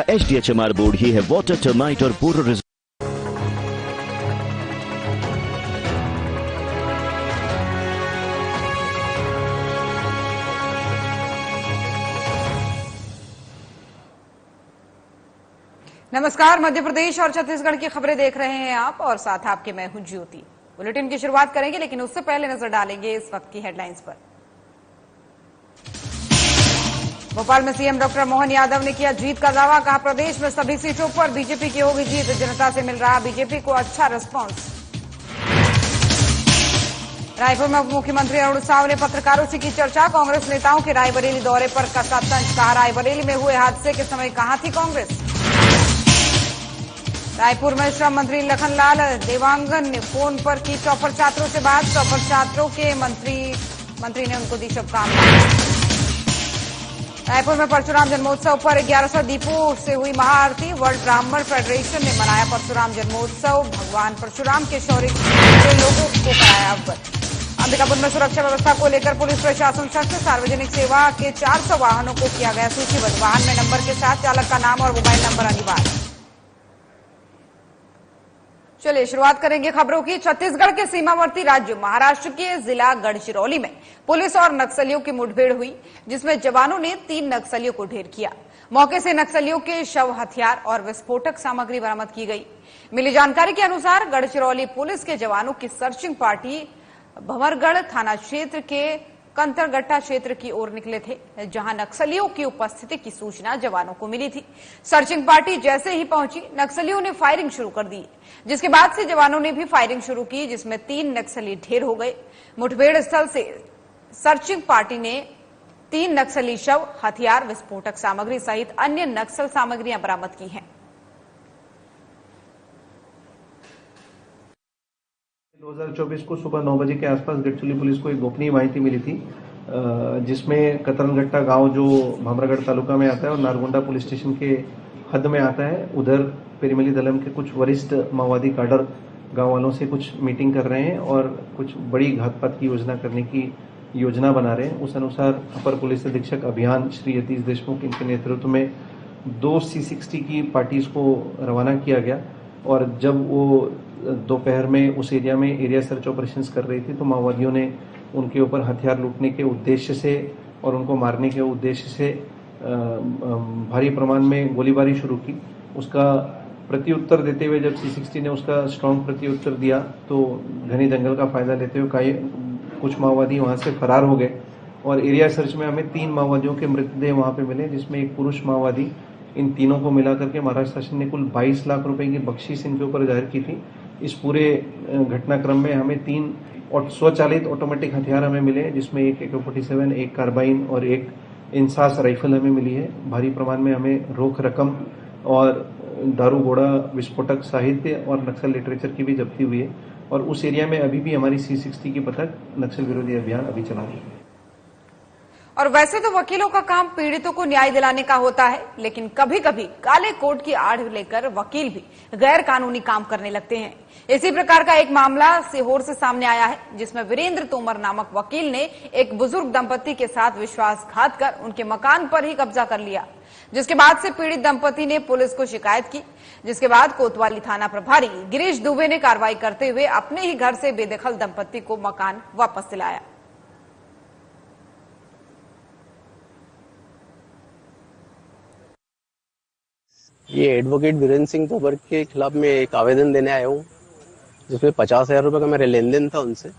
HDHMR board ही है water, termite और बोरो। नमस्कार, मध्य प्रदेश और छत्तीसगढ़ की खबरें देख रहे हैं आप, और साथ आपके मैं हूं ज्योति। बुलेटिन की शुरुआत करेंगे, लेकिन उससे पहले नजर डालेंगे इस वक्त की हेडलाइंस पर। भोपाल में सीएम डॉक्टर मोहन यादव ने किया जीत का दावा, कहा प्रदेश में सभी सीटों पर बीजेपी की होगी जीत, जनता से मिल रहा बीजेपी को अच्छा रिस्पांस। रायपुर में उप मुख्यमंत्री अरुण साव ने पत्रकारों से की चर्चा, कांग्रेस नेताओं के रायबरेली दौरे पर कसा तंज, कहा रायबरेली में हुए हादसे के समय कहां थी कांग्रेस। रायपुर में श्रम मंत्री लखनलाल देवांगन ने फोन पर की टॉपर छात्रों से बात, टॉपर छात्रों के मंत्री ने उनको दी शुभकामनाएं। रायपुर में परशुराम जन्मोत्सव पर 1100 दीपों से हुई महाआरती, वर्ल्ड ब्राह्मण फेडरेशन ने मनाया परशुराम जन्मोत्सव, भगवान परशुराम के शौर्य से लोगों को कराया अवगत। अंबिकापुर में सुरक्षा व्यवस्था को लेकर पुलिस प्रशासन सख्त, सार्वजनिक सेवा के 400 वाहनों को किया गया सूचीबद्ध, वाहन में नंबर के साथ चालक का नाम और मोबाइल नंबर अनिवार्य। चलिए शुरुआत करेंगे खबरों की। छत्तीसगढ़ के सीमावर्ती राज्य महाराष्ट्र के जिला गढ़चिरौली में पुलिस और नक्सलियों की मुठभेड़ हुई, जिसमें जवानों ने 3 नक्सलियों को ढेर किया। मौके से नक्सलियों के शव, हथियार और विस्फोटक सामग्री बरामद की गई। मिली जानकारी के अनुसार गढ़चिरौली पुलिस के जवानों की सर्चिंग पार्टी भंवरगढ़ थाना क्षेत्र के कंतरगट्टा क्षेत्र की ओर निकले थे, जहां नक्सलियों की उपस्थिति की सूचना जवानों को मिली थी। सर्चिंग पार्टी जैसे ही पहुंची, नक्सलियों ने फायरिंग शुरू कर दी, जिसके बाद से जवानों ने भी फायरिंग शुरू की, जिसमें 3 नक्सली ढेर हो गए। मुठभेड़ स्थल से सर्चिंग पार्टी ने 3 नक्सली शव, हथियार, विस्फोटक सामग्री सहित अन्य नक्सल सामग्रियां बरामद की हैं। 2024 को सुबह 9 बजे के आसपास गढ़चिरौली पुलिस को एक गोपनीय माहिती मिली थी, जिसमें कतरनगट्टा गांव जो भंवरगढ़ तालुका में आता है और नारगोंडा पुलिस स्टेशन के हद में आता है, उधर पेरीमली दलम के कुछ वरिष्ठ माओवादी काडर गांव वालों से कुछ मीटिंग कर रहे हैं और कुछ बड़ी घातपात की योजना करने की योजना बना रहे हैं। उस अनुसार अपर पुलिस अधीक्षक अभियान श्री यतीश देशमुख इनके नेतृत्व में 2 C60 की पार्टीज को रवाना किया गया, और जब वो दोपहर में उस एरिया में एरिया सर्च ऑपरेशंस कर रही थी, तो माओवादियों ने उनके ऊपर हथियार लूटने के उद्देश्य से और उनको मारने के उद्देश्य से भारी प्रमाण में गोलीबारी शुरू की। उसका प्रत्युत्तर देते हुए जब C60 ने उसका स्ट्रांग प्रत्युत्तर दिया, तो घने जंगल का फायदा लेते हुए कुछ माओवादी वहां से फरार हो गए, और एरिया सर्च में हमें 3 माओवादियों के मृतदेह वहां पे मिले, जिसमें एक पुरुष माओवादी। इन तीनों को मिलाकर के महाराष्ट्र शासन ने कुल 22 लाख रुपए की बख्शीश इनके ऊपर जाहिर की थी। इस पूरे घटनाक्रम में हमें 3 स्वचालित ऑटोमेटिक हथियार हमें मिले, जिसमें एक AK-47, एक कार्बाइन और एक इंसास राइफल हमें मिली है। भारी प्रमाण में हमें रोक रकम और दारू, गोड़ा, विस्फोटक साहित्य और नक्सल लिटरेचर की भी जब्ती हुई है, और उस एरिया में अभी भी हमारी C60 की पथक नक्सल विरोधी अभियान अभी चला रही है। और वैसे तो वकीलों का काम पीड़ितों को न्याय दिलाने का होता है, लेकिन कभी कभी काले कोट की आड़ लेकर वकील भी गैर कानूनी काम करने लगते हैं। इसी प्रकार का एक मामला सीहोर से सामने आया है, जिसमें वीरेंद्र तोमर नामक वकील ने एक बुजुर्ग दंपति के साथ विश्वासघात कर उनके मकान पर ही कब्जा कर लिया, जिसके बाद से पीड़ित दंपति ने पुलिस को शिकायत की, जिसके बाद कोतवाली थाना प्रभारी गिरीश दुबे ने कार्रवाई करते हुए अपने ही घर से बेदखल दंपति को मकान वापस दिलाया। ये एडवोकेट वीरेंद्र सिंह तोमर के खिलाफ मैं एक आवेदन देने आया हूँ, जिसमें 50,000 रुपए का मेरा लेन देन था उनसे,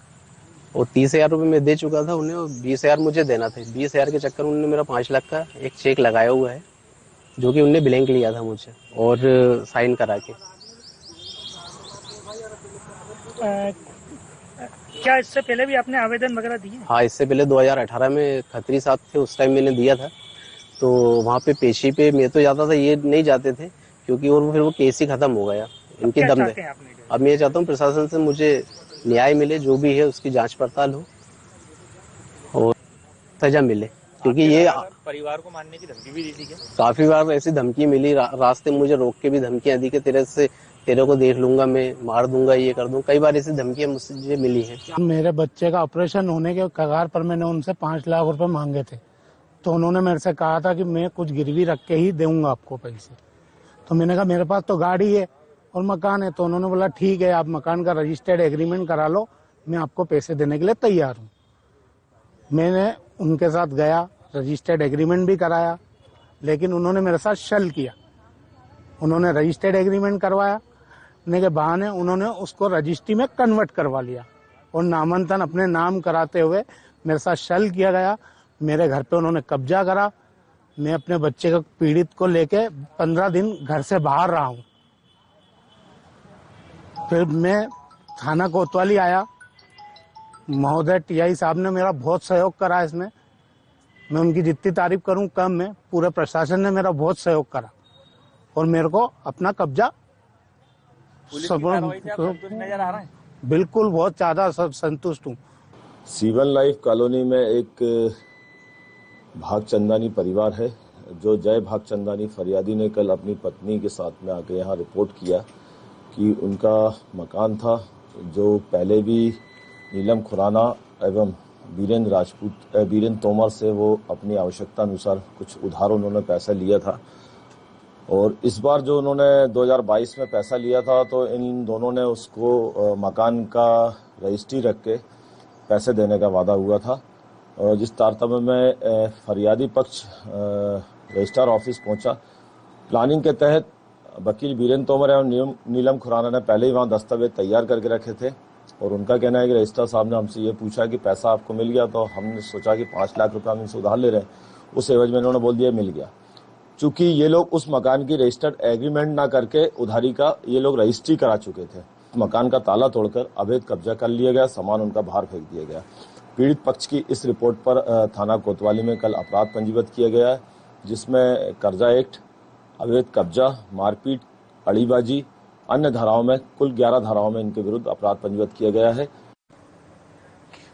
और 30,000 रुपए मैं दे चुका था उन्हें, और 20,000 मुझे देना थे। 20,000 के चक्कर में उन्होंने मेरा 5 लाख का एक चेक लगाया हुआ है, जो कि उनने ब्लैंक लिया था मुझे और साइन करा के। क्या इससे पहले भी आपने आवेदन वगैरह दिए? हाँ, इससे पहले 2018 में खत्री साहब थे, उस टाइम मैंने दिया था। तो वहाँ पे पेशी पे मैं तो जाता था, ये नहीं जाते थे, क्योंकि और फिर वो केस ही खत्म हो गया इनके दम में। अब मैं चाहता हूँ प्रशासन से मुझे न्याय मिले, जो भी है उसकी जांच पड़ताल हो और सजा मिले, क्योंकि ये परिवार को मारने की धमकी भी दी थी क्या? काफी बार ऐसी धमकी मिली, रास्ते में मुझे रोक के भी धमकियां दी कि तेरे को देख लूंगा, मैं मार दूंगा, ये कर दूंगा। कई बार ऐसी धमकियां मुझे मिली हैं। मेरे बच्चे का ऑपरेशन होने के कगार पर मैंने उनसे 5 लाख रुपए मांगे थे, तो उन्होंने मेरे से कहा था कि मैं कुछ गिरवी रख के ही दूंगा आपको पैसे। तो मैंने कहा मेरे पास तो गाड़ी है और मकान है। तो उन्होंने बोला ठीक है, आप मकान का रजिस्टर्ड एग्रीमेंट करा लो, मैं आपको पैसे देने के लिए तैयार हूँ। मैंने उनके साथ गया, रजिस्टर्ड एग्रीमेंट भी कराया, लेकिन उन्होंने मेरे साथ छल किया। उन्होंने रजिस्टर्ड एग्रीमेंट करवाया के बहाने उन्होंने उसको रजिस्ट्री में कन्वर्ट करवा लिया और नामांतरण अपने नाम कराते हुए मेरे साथ छल किया गया। मेरे घर पे उन्होंने कब्जा करा। मैं अपने बच्चे को पीड़ित को लेके 15 दिन घर से बाहर रहा हूँ। फिर मैं थाना कोतवाली आया। महोदय टीआई साहब ने मेरा बहुत सहयोग करा इसमें। मैं उनकी जितनी तारीफ करूं कम है। पूरे प्रशासन ने मेरा बहुत सहयोग करा और मेरे को अपना कब्जा नजर आ रहा है। बिल्कुल बहुत ज्यादा संतुष्ट हूँ। सीवन लाइफ कॉलोनी में एक भागचंदानी परिवार है। जो जय भागचंदानी फरियादी ने कल अपनी पत्नी के साथ में आके यहाँ रिपोर्ट किया कि उनका मकान था जो पहले भी नीलम खुराना एवं वीरेंद्र तोमर से वो अपनी आवश्यकता अनुसार कुछ उधार उन्होंने पैसा लिया था और इस बार जो उन्होंने 2022 में पैसा लिया था तो इन दोनों ने उसको मकान का रजिस्ट्री रख के पैसे देने का वादा हुआ था। जिस तारतम्य में फरियादी पक्ष रजिस्ट्रार ऑफिस पहुंचा। प्लानिंग के तहत वकील वीरेंद्र तोमर एवं नीलम खुराना ने पहले ही वहां दस्तावेज तैयार करके रखे थे और उनका कहना है कि रजिस्ट्रार साहब ने हमसे ये पूछा कि पैसा आपको मिल गया, तो हमने सोचा कि 5 लाख रुपए हम इनसे उधार ले रहे हैं। उस एवज में इन्होंने बोल दिया मिल गया। चूंकि ये लोग उस मकान की रजिस्टर्ड एग्रीमेंट ना करके उधारी का ये लोग रजिस्ट्री करा चुके थे। मकान का ताला तोड़कर अवैध कब्जा कर लिया गया, सामान उनका बाहर फेंक दिया गया। पीड़ित पक्ष की इस रिपोर्ट पर थाना कोतवाली में कल अपराध पंजीबद्ध किया गया है, जिसमें कर्जा एक्ट, अवैध कब्जा, मारपीट, अड़ीबाजी, अन्य धाराओं में कुल 11 धाराओं में इनके विरुद्ध अपराध पंजीबद्ध किया गया है।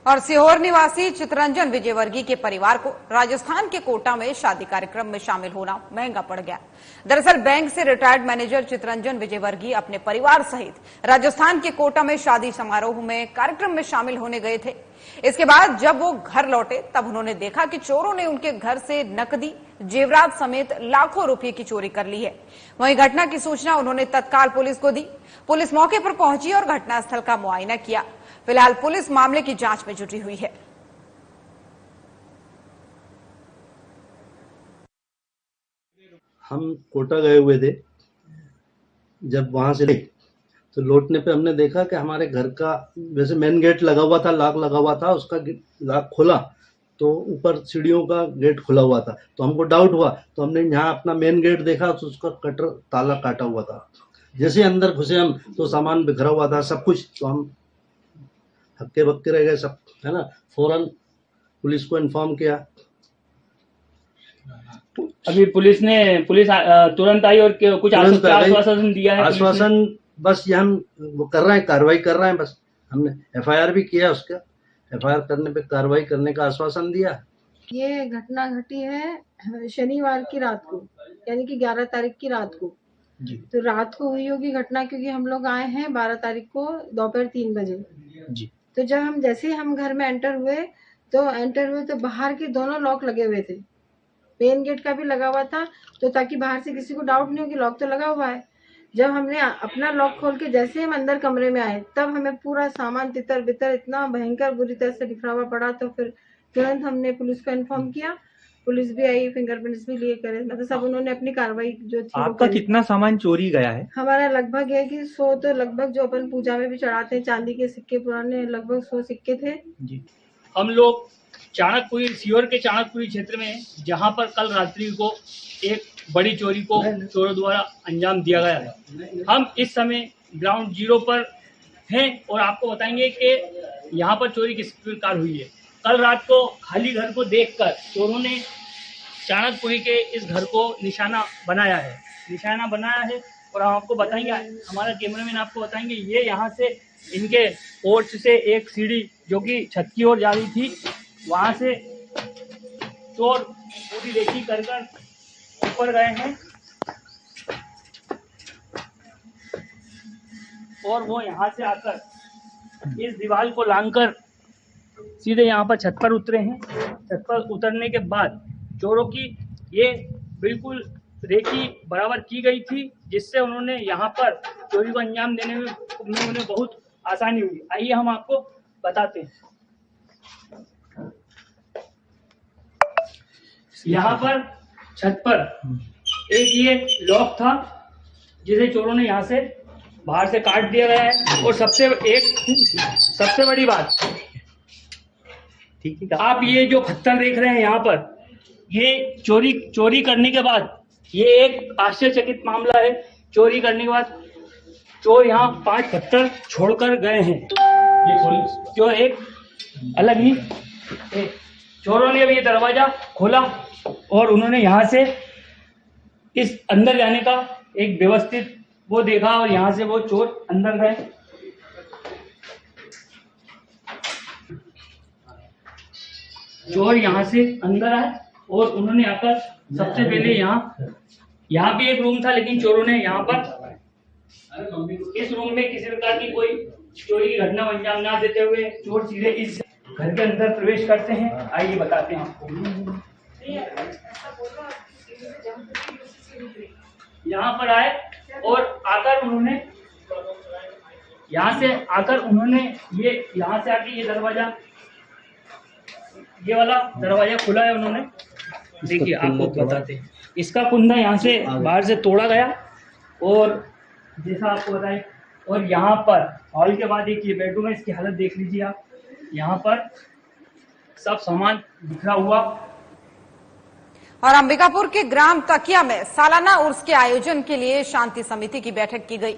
और सीहोर निवासी चितरंजन विजयवर्गीय के परिवार को राजस्थान के कोटा में शादी कार्यक्रम में शामिल होना महंगा पड़ गया। दरअसल बैंक से रिटायर्ड मैनेजर चितरंजन विजयवर्गीय अपने परिवार सहित राजस्थान के कोटा में शादी समारोह में कार्यक्रम में शामिल होने गए थे। इसके बाद जब वो घर लौटे तब उन्होंने देखा कि चोरों ने उनके घर से नकदी, जेवरात समेत लाखों रुपए की चोरी कर ली है। वहीं घटना की सूचना उन्होंने तत्काल पुलिस को दी। पुलिस मौके पर पहुंची और घटनास्थल का मुआयना किया। फिलहाल पुलिस मामले की जांच में जुटी हुई है। हम कोटा गए हुए थे। जब वहां से तो लौटने पे हमने देखा कि हमारे घर का वैसे मेन गेट लगा हुआ था, लॉक लगा हुआ था, उसका लॉक खोला तो ऊपर सीढ़ियों का गेट खुला हुआ था। तो हमको डाउट हुआ तो हमने यहाँ अपना मेन गेट देखा तो उसका कटर ताला काटा हुआ था। जैसे अंदर घुसे हम तो सामान बिखरा हुआ था सब कुछ। तो हम हक्के बक्के रह गए सब, है ना। फौरन पुलिस को इन्फॉर्म किया। अभी पुलिस तुरंत आई और कुछ आश्वासन दिया है? आश्वासन बस ये हम वो कर रहे हैं, कार्रवाई कर रहे हैं। बस हमने एफआईआर भी किया, उसका एफआईआर करने पे कार्रवाई करने का आश्वासन दिया। ये घटना घटी है शनिवार की रात को, यानी कि 11 तारीख की रात को जी। तो रात को हुई होगी घटना, क्योंकि हम लोग आए हैं 12 तारीख को दोपहर 3 बजे जी। तो जब हम जैसे हम घर में एंटर हुए तो बाहर के दोनों लॉक लगे हुए थे। मेन गेट का भी लगा हुआ था तो ताकि बाहर से किसी को डाउट नहीं हो कि लॉक तो लगा हुआ है। जब हमने अपना लॉक खोल के जैसे हम अंदर कमरे में आए तब हमें पूरा सामान तितर बितर इतना भयंकर बुरी तरह से बिखरा हुआ पड़ा। तो फिर तुरंत हमने पुलिस को इन्फॉर्म किया। पुलिस भी आई, फिंगरप्रिंट्स भी लिए करे, मतलब सब उन्होंने अपनी कार्रवाई जो थी। आपका कितना सामान चोरी गया है? हमारा लगभग है कि 100 तो लगभग जो अपन पूजा में भी चढ़ाते हैं चांदी के सिक्के पुराने लगभग 100 सिक्के थे जी। हम लोग चाणकपुरी, सीहोर के चाणकपुरी क्षेत्र में, जहां पर कल रात्रि को एक बड़ी चोरी को चोरों द्वारा अंजाम दिया गया है, हम इस समय ग्राउंड जीरो पर हैं और आपको बताएंगे कि यहाँ पर चोरी किस प्रकार हुई है। कल रात को खाली घर को देखकर चोरों ने चाणकपुरी के इस घर को निशाना बनाया है और हम आपको बताएंगे, हमारा कैमरामैन आपको बताएंगे, ये यहाँ से इनके पोर्च से एक सीढ़ी जो कि छत की ओर जा रही थी, वहां से चोर पूरी रेखी कर ऊपर गए हैं और वो यहाँ से आकर इस दीवार को लांघकर सीधे यहाँ पर छत पर उतरे हैं। छत पर उतरने के बाद चोरों की ये बिल्कुल रेकी बराबर की गई थी, जिससे उन्होंने यहाँ पर चोरी को अंजाम देने में उन्हें बहुत आसानी हुई। आइए हम आपको बताते हैं। यहाँ पर छत पर एक ये लॉक था, जिसे चोरों ने यहाँ से बाहर से काट दिया गया है। और सबसे बड़ी बात, ठीक है, आप ये जो पत्थर देख रहे हैं यहाँ पर, ये चोरी करने के बाद, ये एक आश्चर्यचकित मामला है। चोरी करने के बाद चोर यहाँ 5 पत्थर छोड़कर गए हैं, जो एक अलग ही चोरों ने अभी ये दरवाजा खोला और उन्होंने यहाँ से इस अंदर जाने का एक व्यवस्थित वो देखा और यहाँ से वो चोर अंदर गए। चोर यहाँ से अंदर आए और उन्होंने आकर सबसे पहले यहाँ भी एक रूम था, लेकिन चोरों ने यहाँ पर इस रूम में किसी प्रकार की कोई चोरी की घटना अंजाम ना देते हुए चोर सीधे इस घर के अंदर प्रवेश करते हैं। आइए बताते हैं आपको। यहाँ पर आए और आकर उन्होंने यहाँ से आके ये दरवाजा, ये वाला दरवाजा खुला है उन्होंने। देखिए आपको बताते हैं, इसका कुंदा यहाँ से बाहर से तोड़ा गया और जैसा आपको बताएं, और यहाँ पर हॉल के बाद एक ये बेडरूम है, इसकी हालत देख लीजिए आप। यहाँ पर सब सामान बिखरा हुआ। और अंबिकापुर के ग्राम तकिया में सालाना उर्स के आयोजन के लिए शांति समिति की बैठक की गई।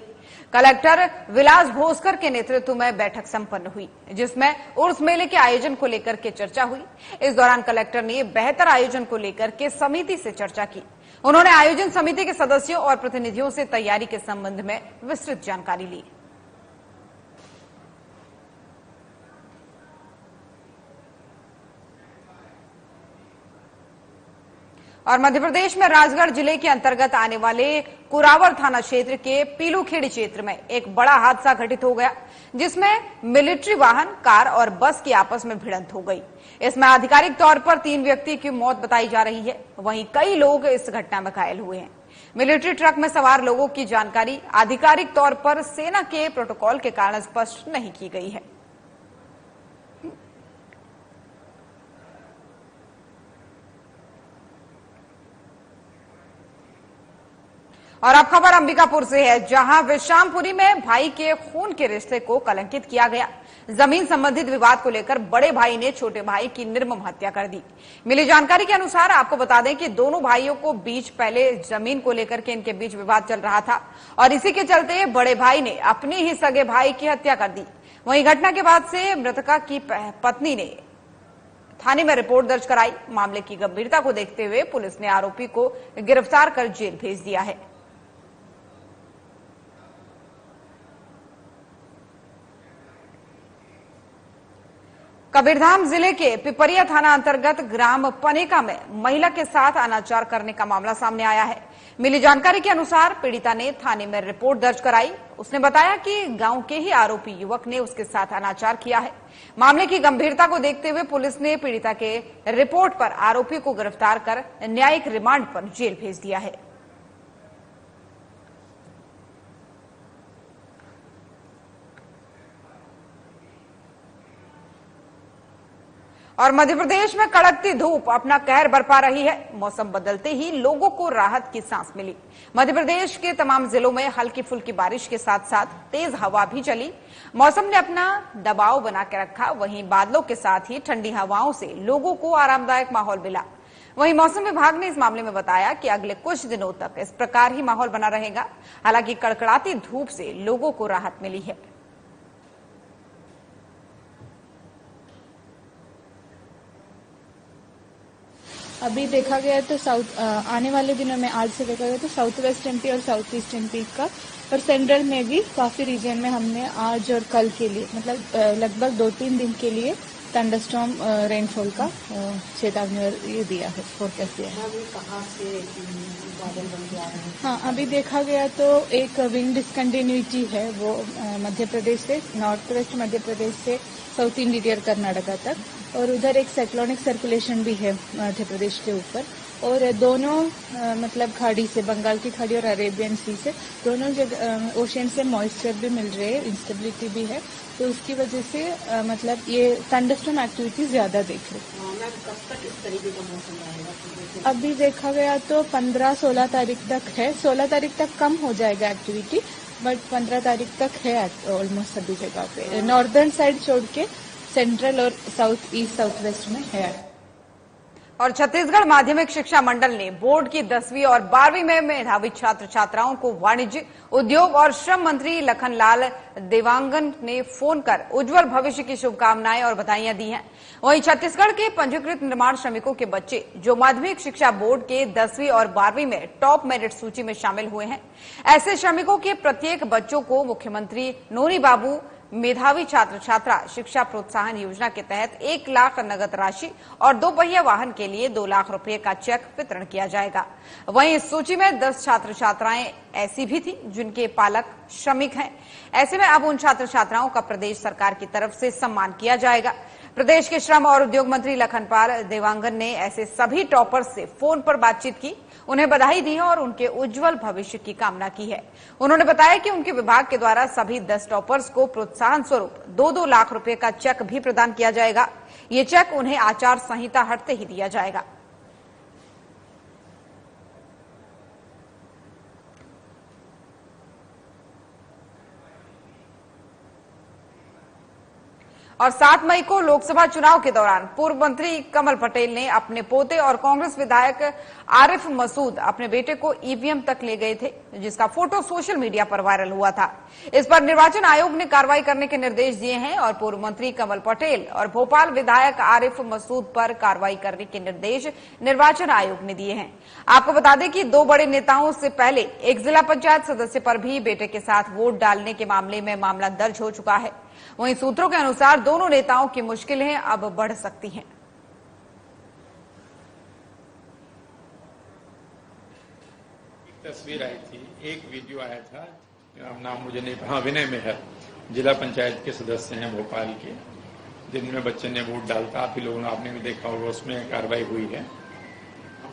कलेक्टर विलास भोसकर के नेतृत्व में बैठक संपन्न हुई, जिसमें उर्स मेले के आयोजन को लेकर के चर्चा हुई। इस दौरान कलेक्टर ने बेहतर आयोजन को लेकर के समिति से चर्चा की। उन्होंने आयोजन समिति के सदस्यों और प्रतिनिधियों से तैयारी के संबंध में विस्तृत जानकारी ली। और मध्य प्रदेश में राजगढ़ जिले के अंतर्गत आने वाले कुरावर थाना क्षेत्र के पीलूखेड़ी क्षेत्र में एक बड़ा हादसा घटित हो गया, जिसमें मिलिट्री वाहन, कार और बस की आपस में भिड़ंत हो गई। इसमें आधिकारिक तौर पर 3 व्यक्ति की मौत बताई जा रही है, वहीं कई लोग इस घटना में घायल हुए हैं। मिलिट्री ट्रक में सवार लोगों की जानकारी आधिकारिक तौर पर सेना के प्रोटोकॉल के कारण स्पष्ट नहीं की गई है। और अब खबर अंबिकापुर से है, जहां विश्रामपुरी में भाई के खून के रिश्ते को कलंकित किया गया। जमीन संबंधित विवाद को लेकर बड़े भाई ने छोटे भाई की निर्मम हत्या कर दी। मिली जानकारी के अनुसार आपको बता दें कि दोनों भाइयों को बीच पहले जमीन को लेकर के इनके बीच विवाद चल रहा था और इसी के चलते बड़े भाई ने अपने ही सगे भाई की हत्या कर दी। वहीं घटना के बाद से मृतका की पत्नी ने थाने में रिपोर्ट दर्ज कराई। मामले की गंभीरता को देखते हुए पुलिस ने आरोपी को गिरफ्तार कर जेल भेज दिया है। कबीरधाम जिले के पिपरिया थाना अंतर्गत ग्राम पनेका में महिला के साथ अनाचार करने का मामला सामने आया है। मिली जानकारी के अनुसार पीड़िता ने थाने में रिपोर्ट दर्ज कराई। उसने बताया कि गांव के ही आरोपी युवक ने उसके साथ अनाचार किया है। मामले की गंभीरता को देखते हुए पुलिस ने पीड़िता के रिपोर्ट पर आरोपी को गिरफ्तार कर न्यायिक रिमांड पर जेल भेज दिया है। और मध्य प्रदेश में कड़कती धूप अपना कहर बरपा रही है। मौसम बदलते ही लोगों को राहत की सांस मिली। मध्य प्रदेश के तमाम जिलों में हल्की फुल्की बारिश के साथ साथ तेज हवा भी चली। मौसम ने अपना दबाव बना के रखा। वहीं बादलों के साथ ही ठंडी हवाओं से लोगों को आरामदायक माहौल मिला। वहीं मौसम विभाग ने इस मामले में बताया कि अगले कुछ दिनों तक इस प्रकार ही माहौल बना रहेगा। हालांकि कड़कड़ाती धूप से लोगों को राहत मिली है। अभी देखा गया तो आने वाले दिनों में आज से देखा गया तो साउथ वेस्ट एमपी और साउथ ईस्ट एमपी का और सेंट्रल में भी काफी रीजन में हमने आज और कल के लिए मतलब लगभग 2-3 दिन के लिए थंडरस्टॉर्म रेनफॉल का चेतावनी ये दिया है, फोरकास्ट दिया है। अभी कहाँ से बादल बन गया है? हाँ, अभी देखा गया तो एक विंड डिसकंटिन्यूटी है, वो मध्य प्रदेश से नॉर्थ वेस्ट मध्य प्रदेश से साउथ इंटीरियर कर्नाटका तक, और उधर एक साइक्लोनिक सर्कुलेशन भी है मध्य प्रदेश के ऊपर, और दोनों मतलब खाड़ी से, बंगाल की खाड़ी और अरेबियन सी से, दोनों जगह ओशन से मॉइस्चर भी मिल रही है, इंस्टेबिलिटी भी है, तो उसकी वजह से मतलब ये थंडरस्टॉर्म एक्टिविटी ज्यादा देख रहे हैं। कब तक इस तरीके का मौसम रहेगा? अभी देखा गया तो 15-16 तारीख तक है। 16 तारीख तक कम हो जाएगा एक्टिविटी, बट 15 तारीख तक है ऑलमोस्ट सभी जगह पे। नॉर्दर्न साइड छोड़ के सेंट्रल और साउथ ईस्ट, साउथ वेस्ट में है। और छत्तीसगढ़ माध्यमिक शिक्षा मंडल ने बोर्ड की 10वीं और 12वीं में मेधावी छात्र छात्राओं को वाणिज्य, उद्योग और श्रम मंत्री लखनलाल देवांगन ने फोन कर उज्जवल भविष्य की शुभकामनाएं और बधाइयां दी हैं। वहीं छत्तीसगढ़ के पंजीकृत निर्माण श्रमिकों के बच्चे जो माध्यमिक शिक्षा बोर्ड के 10वीं और 12वीं में टॉप मेरिट सूची में शामिल हुए हैं, ऐसे श्रमिकों के प्रत्येक बच्चों को मुख्यमंत्री नोनी बाबू मेधावी छात्र छात्रा शिक्षा प्रोत्साहन योजना के तहत 1 लाख नगद राशि और 2 पहिया वाहन के लिए 2 लाख रुपए का चेक वितरण किया जाएगा। वहीं इस सूची में 10 छात्र छात्राएं ऐसी भी थी जिनके पालक श्रमिक हैं। ऐसे में अब उन छात्र छात्राओं का प्रदेश सरकार की तरफ से सम्मान किया जाएगा। प्रदेश के श्रम और उद्योग मंत्री लखनपाल देवांगन ने ऐसे सभी टॉपर्स से फोन पर बातचीत की, उन्हें बधाई दी है और उनके उज्जवल भविष्य की कामना की है। उन्होंने बताया कि उनके विभाग के द्वारा सभी 10 टॉपर्स को प्रोत्साहन स्वरूप 2-2 लाख रुपए का चेक भी प्रदान किया जाएगा। ये चेक उन्हें आचार संहिता हटते ही दिया जाएगा। और 7 मई को लोकसभा चुनाव के दौरान पूर्व मंत्री कमल पटेल ने अपने पोते और कांग्रेस विधायक आरिफ मसूद अपने बेटे को ईवीएम तक ले गए थे, जिसका फोटो सोशल मीडिया पर वायरल हुआ था। इस पर निर्वाचन आयोग ने कार्रवाई करने के निर्देश दिए हैं और पूर्व मंत्री कमल पटेल और भोपाल विधायक आरिफ मसूद पर कार्रवाई करने के निर्देश निर्वाचन आयोग ने दिए हैं। आपको बता दें कि 2 बड़े नेताओं से पहले एक जिला पंचायत सदस्य पर भी बेटे के साथ वोट डालने के मामले में मामला दर्ज हो चुका है। वहीं सूत्रों के अनुसार दोनों नेताओं की मुश्किलें अब बढ़ सकती हैं। एक तस्वीर आई थी, एक वीडियो आया था, नाम मुझे नहीं, हाँ विनय मेहर जिला पंचायत के सदस्य हैं भोपाल के, जिनमें बच्चे ने वोट डालता, आप ही लोगों ने आपने भी देखा होगा, उसमें कार्रवाई हुई है।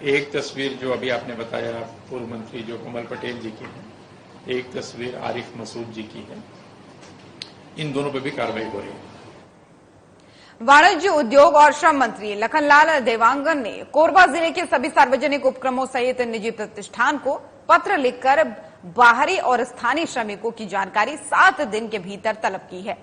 एक तस्वीर जो अभी आपने बताया पूर्व मंत्री जो कमल पटेल जी की है, एक तस्वीर आरिफ मसूद जी की है, इन दोनों पर भी कार्रवाई हो रही है। वाणिज्य, उद्योग और श्रम मंत्री लखनलाल देवांगन ने कोरबा जिले के सभी सार्वजनिक उपक्रमों सहित निजी प्रतिष्ठान को पत्र लिखकर बाहरी और स्थानीय श्रमिकों की जानकारी 7 दिन के भीतर तलब की है।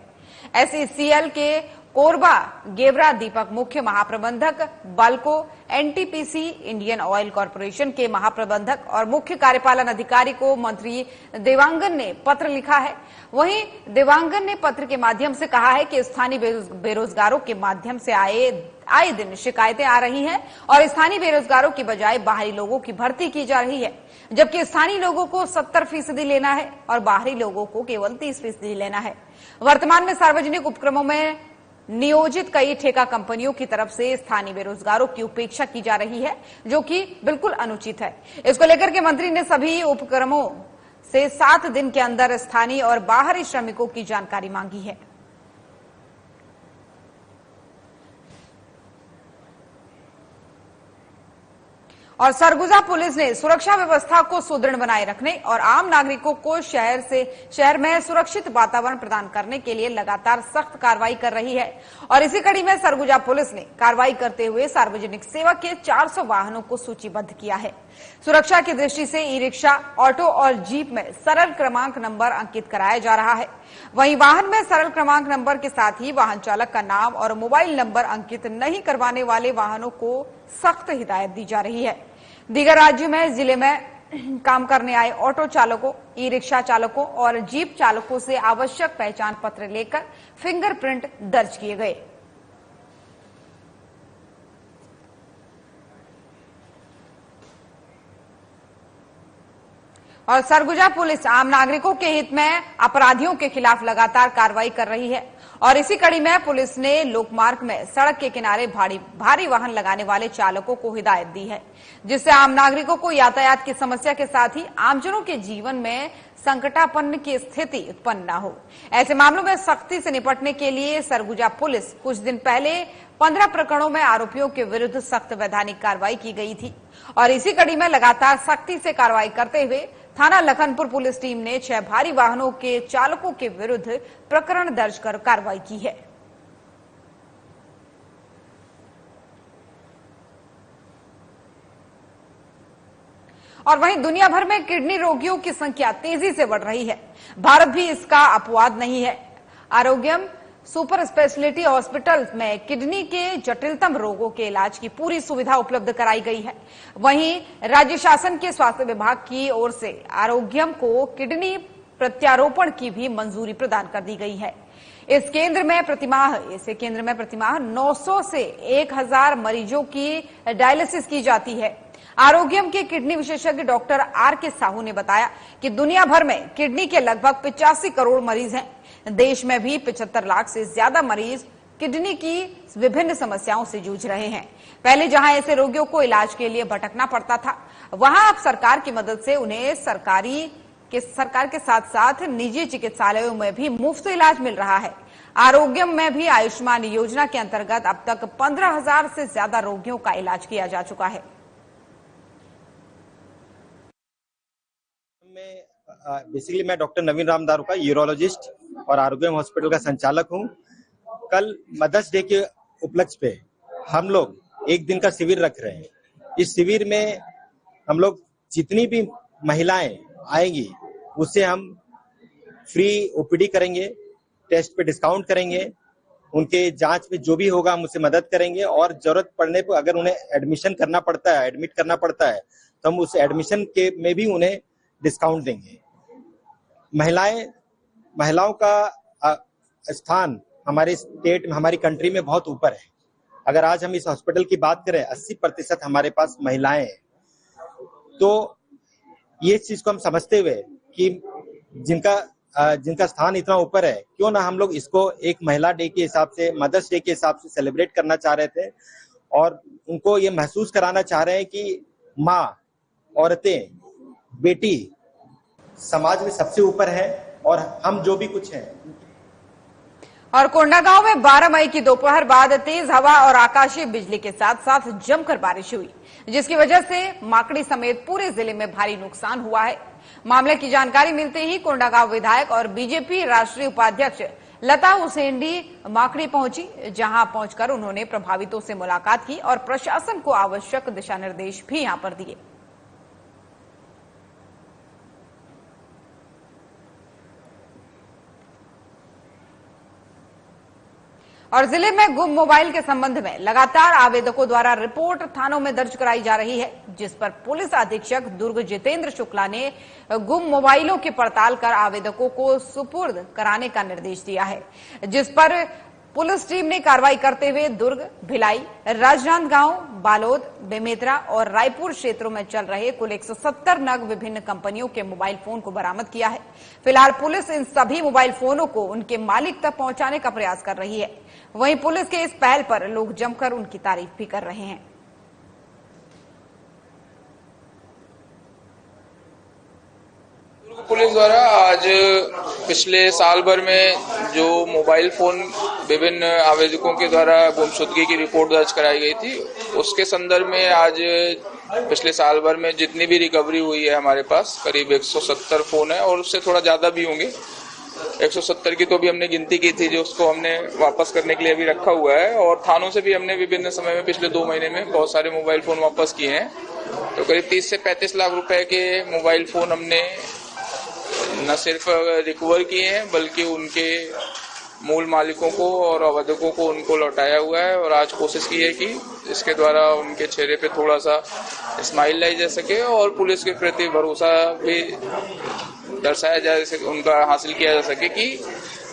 एसईसीएल के कोरबा गेवरा दीपक मुख्य महाप्रबंधक, Balco, NTPC Indian oil corporation के महाप्रबंधक और मुख्य कार्यपालन अधिकारी को मंत्री देवांगन ने पत्र लिखा है। वहीं देवांगन ने पत्र के माध्यम से कहा है कि स्थानीय बेरोजगारों के माध्यम से आए दिन शिकायतें आ रही हैं और स्थानीय बेरोजगारों की बजाय बाहरी लोगों की भर्ती की जा रही है, जबकि स्थानीय लोगों को 70% लेना है और बाहरी लोगों को केवल 30% लेना है। वर्तमान में सार्वजनिक उपक्रमों में नियोजित कई ठेका कंपनियों की तरफ से स्थानीय बेरोजगारों की उपेक्षा की जा रही है, जो कि बिल्कुल अनुचित है। इसको लेकर के मंत्री ने सभी उपक्रमों से 7 दिन के अंदर स्थानीय और बाहरी श्रमिकों की जानकारी मांगी है। और सरगुजा पुलिस ने सुरक्षा व्यवस्था को सुदृढ़ बनाए रखने और आम नागरिकों को शहर में सुरक्षित वातावरण प्रदान करने के लिए लगातार सख्त कार्रवाई कर रही है। और इसी कड़ी में सरगुजा पुलिस ने कार्रवाई करते हुए सार्वजनिक सेवा के 400 वाहनों को सूचीबद्ध किया है। सुरक्षा की दृष्टि से ई रिक्शा, ऑटो और जीप में सरल क्रमांक नंबर अंकित कराया जा रहा है। वहीं वाहन में सरल क्रमांक नंबर के साथ ही वाहन चालक का नाम और मोबाइल नंबर अंकित नहीं करवाने वाले वाहनों को सख्त हिदायत दी जा रही है। दीगर राज्यों में जिले में काम करने आए ऑटो चालकों, ई रिक्शा चालकों और जीप चालकों से आवश्यक पहचान पत्र लेकर फिंगरप्रिंट दर्ज किए गए। और सरगुजा पुलिस आम नागरिकों के हित में अपराधियों के खिलाफ लगातार कार्रवाई कर रही है और इसी कड़ी में पुलिस ने लोकमार्ग में सड़क के किनारे भारी वाहन लगाने वाले चालकों को हिदायत दी है, जिससे आम नागरिकों को यातायात की समस्या के साथ ही आमजनों के जीवन में संकटापन्न की स्थिति उत्पन्न न हो। ऐसे मामलों में सख्ती से निपटने के लिए सरगुजा पुलिस कुछ दिन पहले 15 प्रकरणों में आरोपियों के विरुद्ध सख्त वैधानिक कार्रवाई की गई थी और इसी कड़ी में लगातार सख्ती से कार्रवाई करते हुए थाना लखनपुर पुलिस टीम ने 6 भारी वाहनों के चालकों के विरुद्ध प्रकरण दर्ज कर कार्रवाई की है। और वहीं दुनिया भर में किडनी रोगियों की संख्या तेजी से बढ़ रही है। भारत भी इसका अपवाद नहीं है। आरोग्यम सुपर स्पेशलिटी हॉस्पिटल में किडनी के जटिलतम रोगों के इलाज की पूरी सुविधा उपलब्ध कराई गई है। वहीं राज्य शासन के स्वास्थ्य विभाग की ओर से आरोग्यम को किडनी प्रत्यारोपण की भी मंजूरी प्रदान कर दी गई है। इस केंद्र में प्रतिमाह 900 से 1000 मरीजों की डायलिसिस की जाती है। आरोग्यम के किडनी विशेषज्ञ डॉक्टर आर के साहू ने बताया कि दुनिया भर में किडनी के लगभग 85 करोड़ मरीज हैं। देश में भी 75 लाख से ज्यादा मरीज किडनी की विभिन्न समस्याओं से जूझ रहे हैं। पहले जहां ऐसे रोगियों को इलाज के लिए भटकना पड़ता था, वहां अब सरकार की मदद से उन्हें सरकार के साथ साथ निजी चिकित्सालयों में भी मुफ्त इलाज मिल रहा है। आरोग्यम में भी आयुष्मान योजना के अंतर्गत अब तक 15,000 से ज्यादा रोगियों का इलाज किया जा चुका है। बेसिकली मैं डॉक्टर नवीन राम दारुका, यूरोलॉजिस्ट और आरोग्यम हॉस्पिटल का संचालक हूं। कल मदर्स डे के उपलक्ष्य पे हम लोग एक दिन का शिविर रख रहे हैं। इस शिविर में हम लोग जितनी भी महिलाएं आएंगी उससे हम फ्री ओपीडी करेंगे, टेस्ट पे डिस्काउंट करेंगे, उनके जांच में जो भी होगा हम उससे मदद करेंगे और जरूरत पड़ने पर अगर उन्हें एडमिट करना पड़ता है तो हम उस एडमिशन के में भी उन्हें डिस्काउंट देंगे। महिलाओं का स्थान हमारे स्टेट में, हमारी कंट्री में बहुत ऊपर है। अगर आज हम इस हॉस्पिटल की बात करें 80% हमारे पास महिलाएं हैं, तो ये चीज को हम समझते हुए कि जिनका स्थान इतना ऊपर है, क्यों ना हम लोग इसको एक महिला डे के हिसाब से, मदर्स डे के हिसाब से सेलिब्रेट करना चाह रहे थे और उनको ये महसूस कराना चाह रहे हैं कि माँ, औरतें, बेटी समाज में सबसे ऊपर है और हम जो भी कुछ हैं। और कोंडागांव में 12 मई की दोपहर बाद तेज हवा और आकाशीय बिजली के साथ साथ जमकर बारिश हुई, जिसकी वजह से माकड़ी समेत पूरे जिले में भारी नुकसान हुआ है। मामले की जानकारी मिलते ही कोंडागांव विधायक और बीजेपी राष्ट्रीय उपाध्यक्ष लता हुसैंडी माकड़ी पहुंची, जहां पहुंचकर उन्होंने प्रभावितों से मुलाकात की और प्रशासन को आवश्यक दिशा निर्देश भी यहां पर दिए। और जिले में गुम मोबाइल के संबंध में लगातार आवेदकों द्वारा रिपोर्ट थानों में दर्ज कराई जा रही है, जिस पर पुलिस अधीक्षक दुर्ग जितेंद्र शुक्ला ने गुम मोबाइलों की पड़ताल कर आवेदकों को सुपुर्द कराने का निर्देश दिया है, जिस पर पुलिस टीम ने कार्रवाई करते हुए दुर्ग, भिलाई, राजनांदगांव, बालोद, बेमेतरा और रायपुर क्षेत्रों में चल रहे कुल 170 नग विभिन्न कंपनियों के मोबाइल फोन को बरामद किया है। फिलहाल पुलिस इन सभी मोबाइल फोनों को उनके मालिक तक पहुंचाने का प्रयास कर रही है। वहीं पुलिस के इस पहल पर लोग जमकर उनकी तारीफ भी कर रहे हैं। पुलिस द्वारा आज पिछले साल भर में जो मोबाइल फोन विभिन्न आवेदकों के द्वारा गुमशुदगी की रिपोर्ट दर्ज कराई गई थी, उसके संदर्भ में आज पिछले साल भर में जितनी भी रिकवरी हुई है हमारे पास करीब 170 फोन है और उससे थोड़ा ज्यादा भी होंगे। 170 की तो भी हमने गिनती की थी, जो उसको हमने वापस करने के लिए अभी रखा हुआ है और थानों से भी हमने विभिन्न समय में पिछले 2 महीने में बहुत सारे मोबाइल फोन वापस किए हैं। तो करीब 30 से 35 लाख रुपए के मोबाइल फोन हमने न सिर्फ रिकवर किए हैं बल्कि उनके मूल मालिकों को और आवेदकों को उनको लौटाया हुआ है और आज कोशिश की है कि इसके द्वारा उनके चेहरे पे थोड़ा सा स्माइल लाई जा सके और पुलिस के प्रति भरोसा भी दर्शाया जा सके, उनका हासिल किया जा सके कि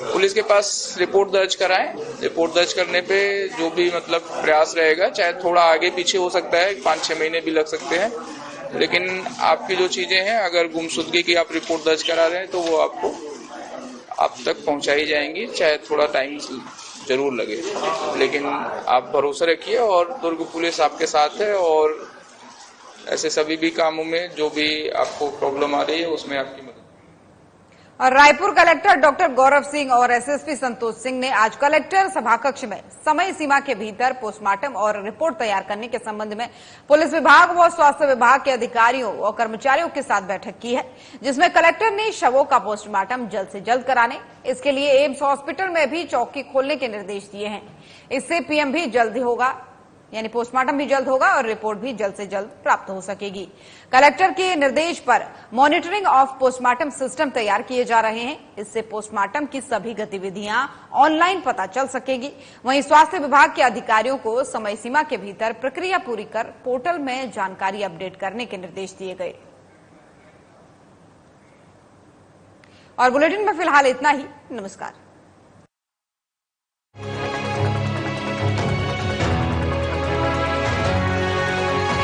पुलिस के पास रिपोर्ट दर्ज कराएं। रिपोर्ट दर्ज करने पे जो भी मतलब प्रयास रहेगा, चाहे थोड़ा आगे पीछे हो सकता है, 5-6 महीने भी लग सकते हैं, लेकिन आपकी जो चीजें हैं, अगर गुमशुदगी की आप रिपोर्ट दर्ज करा रहे हैं तो वो आपको आप तक पहुंचाई जाएंगी, चाहे थोड़ा टाइम जरूर लगे, लेकिन आप भरोसा रखिए और दुर्ग पुलिस आपके साथ है और ऐसे सभी भी कामों में जो भी आपको प्रॉब्लम आ रही है उसमें आपकी मदद। और रायपुर कलेक्टर डॉक्टर गौरव सिंह और एसएसपी संतोष सिंह ने आज कलेक्टर सभाकक्ष में समय सीमा के भीतर पोस्टमार्टम और रिपोर्ट तैयार करने के संबंध में पुलिस विभाग व स्वास्थ्य विभाग के अधिकारियों और कर्मचारियों के साथ बैठक की है, जिसमें कलेक्टर ने शवों का पोस्टमार्टम जल्द से जल्द कराने, इसके लिए एम्स हॉस्पिटल में भी चौकी खोलने के निर्देश दिए हैं। इससे पीएम भी जल्द होगा, यानी पोस्टमार्टम भी जल्द होगा और रिपोर्ट भी जल्द से जल्द प्राप्त हो सकेगी। कलेक्टर के निर्देश पर मॉनिटरिंग ऑफ पोस्टमार्टम सिस्टम तैयार किए जा रहे हैं। इससे पोस्टमार्टम की सभी गतिविधियां ऑनलाइन पता चल सकेगी। वहीं स्वास्थ्य विभाग के अधिकारियों को समय सीमा के भीतर प्रक्रिया पूरी कर पोर्टल में जानकारी अपडेट करने के निर्देश दिए गए। और बुलेटिन में फिलहाल इतना ही। नमस्कार।